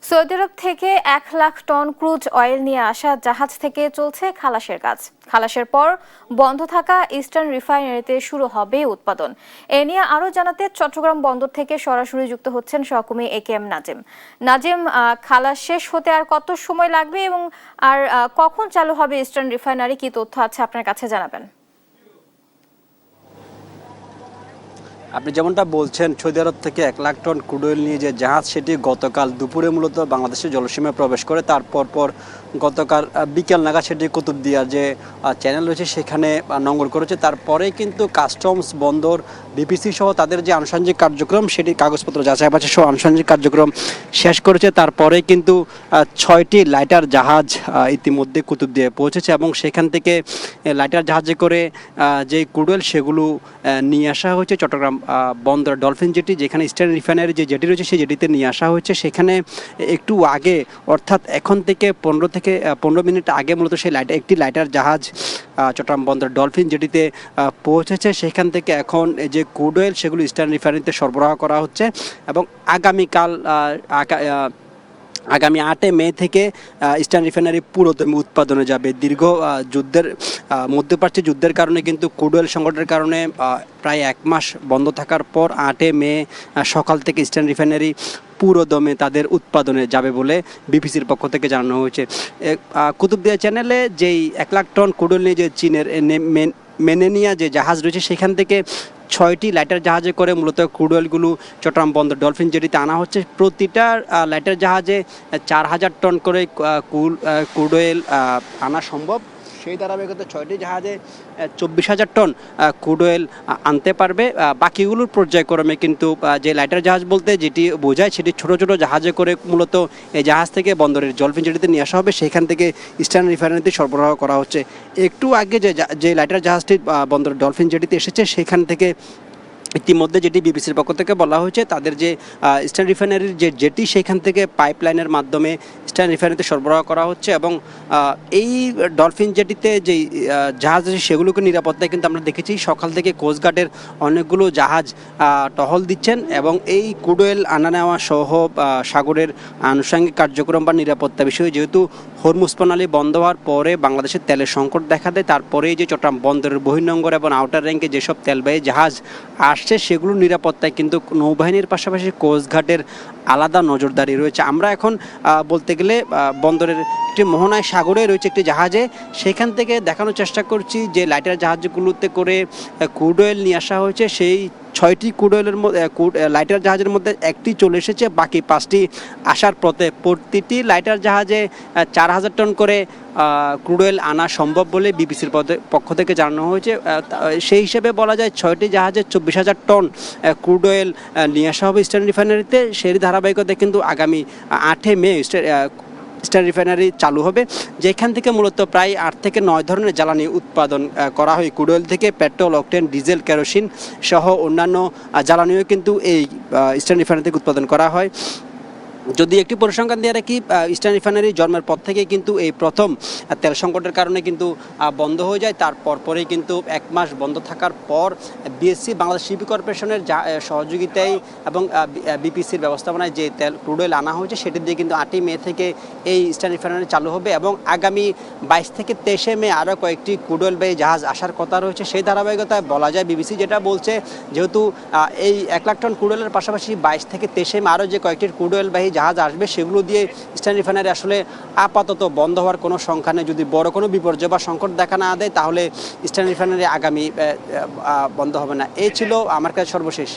Saudi আরব থেকে 1 lakh ton crude oil নিয়ে আসা জাহাজ থেকে চলছে খালাসের কাজ। খালাসের পর বন্ধ থাকা ইস্টার্ন রিফাইনারিতে শুরু হবে উৎপাদন। এ নিয়ে আরও জানাতে চট্টগ্রাম বন্দর থেকে সরাসরি যুক্ত হচ্ছেন সহকর্মী AKM নাজিম। নাজিম, খালাস শেষ হতে আর কত সময় লাগবে এবং কখন চালু হবে ইস্টার্ন রিফাইনারি, কি তথ্য আছে আপনার কাছে জানাবেন? আপনি যেমনটা বলছেন, সৌদি আরব থেকে 1 লাখ টন ক্রুড অয়েল নিয়ে যে জাহাজ, সেটি গতকাল দুপুরে মূলত বাংলাদেশের জলসীমায় প্রবেশ করে। তারপর গতকাল বিকেল নাগাদ সেটি কুতুবদিয়ার যে চ্যানেল রয়েছে সেখানে নোঙর করেছে। তারপরে কিন্তু কাস্টমস, বন্দর, বিপিসি সহ তাদের যে আনুষঙ্গিক কার্যক্রম, সেটি কাগজপত্র যাচাই বাছাই সহ আনুষঙ্গিক কার্যক্রম শেষ করেছে। তারপরে কিন্তু 6টি লাইটার জাহাজ ইতিমধ্যে কুতুবদিয়ায় পৌঁছেছে এবং সেখান থেকে লাইটার জাহাজে করে যে ক্রুড অয়েল সেগুলো নিয়ে আসা হয়েছে চট্টগ্রাম বন্দর ডলফিন জেটি, যেখানে ইস্টার্ন রিফাইনারি যে জেটি রয়েছে সেই জেটিতে নিয়ে আসা হয়েছে। সেখানে একটু আগে, অর্থাৎ এখন থেকে 15 মিনিট আগে মূলত সেই একটি লাইটার জাহাজ চট্টগ্রাম বন্দর ডলফিন জেটিতে পৌঁছেছে। সেখান থেকে এখন যে ক্রুড অয়েল সেগুলো ইস্টার্ন রিফাইনারিতে সরবরাহ করা হচ্ছে এবং আগামী 8 মে থেকে ইস্টার্ন রিফাইনারি পুরোদমে উৎপাদনে যাবে। দীর্ঘ যুদ্ধের মধ্যপ্রাচ্যে যুদ্ধের কারণে কিন্তু ক্রুড অয়েল সংকটের কারণে প্রায় 1 মাস বন্ধ থাকার পর 8 মে সকাল থেকে ইস্টার্ন রিফাইনারি পুরোদমে তাদের উৎপাদনে যাবে বলে বিপিসির পক্ষ থেকে জানানো হয়েছে। কুতুবদিয়া চ্যানেলে যেই 1 লাখ টন ক্রুড অয়েল নিয়ে যে চীনের মেনেনিয়া যে জাহাজ রয়েছে সেখান থেকে 6টি লাইটার জাহাজে করে মূলত ক্রুড অয়েলগুলো চট্টগ্রাম বন্দর ডলফিন জেটিতে আনা হচ্ছে। প্রতিটা লাইটার জাহাজে 4000 টন করে ক্রুড অয়েল আনা সম্ভব। সেই ধারাবাহিকতা 6টি জাহাজে 24,000 টন ক্রুড অয়েল আনতে পারবে। বাকিগুলোর পর্যায়ক্রমে কিন্তু যে লাইটার জাহাজ বলতে যেটি বোঝায়, সেটি ছোট ছোট জাহাজে করে মূলত এই জাহাজ থেকে বন্দরের ডলফিন জেটিতে নিয়ে আসা হবে। সেখান থেকে ইস্টার্ন রিফাইনারিতে সরবরাহ করা হচ্ছে। একটু আগে যে লাইটার জাহাজটি বন্দরের ডলফিন জেটিতে এসেছে সেখান থেকে ইতিমধ্যে যেটি বিবিসির পক্ষ থেকে বলা হয়েছে, তাদের যে ইস্টার্ন রিফাইনারির যে জেটি সেখান থেকে পাইপলাইনের মাধ্যমে ইস্টার্ন রিফাইনারিতে সরবরাহ করা হচ্ছে এবং এই ডলফিন জেটিতে যে জাহাজ আছে সেগুলোকে নিরাপত্তায় কিন্তু আমরা দেখেছি সকাল থেকে কোস্টগার্ডের অনেকগুলো জাহাজ টহল দিচ্ছেন এবং এই ক্রুড অয়েল আনা নেওয়া সহ সাগরের আনুষঙ্গিক কার্যক্রম বা নিরাপত্তা বিষয়ে, যেহেতু হরমুজ প্রণালী বন্ধ হওয়ার পরে বাংলাদেশের তেলের সংকট দেখা দেয়, তারপরেই যে চট্টগ্রাম বন্দরের বহির্নোঙর এবং আউটার র্যাঙ্কে যেসব তেলবাহী জাহাজ আসছে সেগুলোর নিরাপত্তায় কিন্তু নৌবাহিনীর পাশাপাশি কোস্টগার্ডের আলাদা নজরদারি রয়েছে। আমরা এখন বলতে গেলে বন্দরের একটি মোহনায় সাগরে রয়েছে একটি জাহাজে, সেখান থেকে দেখানোর চেষ্টা করছি যে লাইটার জাহাজগুলোতে করে ক্রুড অয়েল নিয়ে আসা হয়েছে। সেই 6টি ক্রুড অয়েলের মধ্যে লাইটার জাহাজের মধ্যে একটি চলে এসেছে, বাকি 5টি আসার পথে। প্রতিটি লাইটার জাহাজে 4000 টন করে ক্রুড অয়েল আনা সম্ভব বলে বিবিসির পক্ষ থেকে জানানো হয়েছে। সেই হিসেবে বলা যায় 6টি জাহাজে 24,000 টন ক্রুড অয়েল নিয়ে আসা হবে ইস্টার্ন রিফাইনারিতে। সেই ধারাবাহিকতায় কিন্তু আগামী 8 মে ইস্টার্ন রিফাইনারি চালু হবে, যেখান থেকে মূলত প্রায় 8 থেকে 9 ধরনের জ্বালানি উৎপাদন করা হয়। ক্রুড অয়েল থেকে পেট্রোল, অকটেন, ডিজেল, কেরোসিন সহ অন্যান্য জ্বালানিও কিন্তু এই ইস্টার্ন রিফাইনারি থেকে উৎপাদন করা হয়। যদি একটি পরিসংখ্যান দিয়ে রাখি, ইস্টার্ন রিফাইনারি জন্মের পর থেকে কিন্তু এই প্রথম তেল সংকটের কারণে কিন্তু বন্ধ হয়ে যায়। পরেই কিন্তু 1 মাস বন্ধ থাকার পর বিএসসি বাংলাদেশ শিপিং কর্পোরেশনের সহযোগিতায় এবং বিপিসির ব্যবস্থাপনায় যে তেল ক্রুড অয়েল আনা হয়েছে সেটি দিয়ে কিন্তু 8 মে থেকে এই ইস্টার্ন রিফাইনারি চালু হবে এবং আগামী 22 থেকে 23 মে আরও কয়েকটি ক্রুড অয়েলবাহী জাহাজ আসার কথা রয়েছে। সেই ধারাবাহিকতায় বলা যায় বিবিসি যেটা বলছে, যেহেতু এই 1 লাখ টন ক্রুড অয়েলের পাশাপাশি 22 থেকে 23 মে আরও যে কয়েকটি ক্রুড অয়েলবাহী জাহাজ আসবে সেগুলো দিয়ে ইস্টার্ন রিফাইনারি আসলে আপাতত বন্ধ হওয়ার কোনো সংখ্যা নেই। যদি বড় কোনো বিপর্যয় বা সংকট দেখা না দেয় তাহলে ইস্টার্ন রিফাইনারি আগামী বন্ধ হবে না। এই ছিল আমার কাছে সর্বশেষ।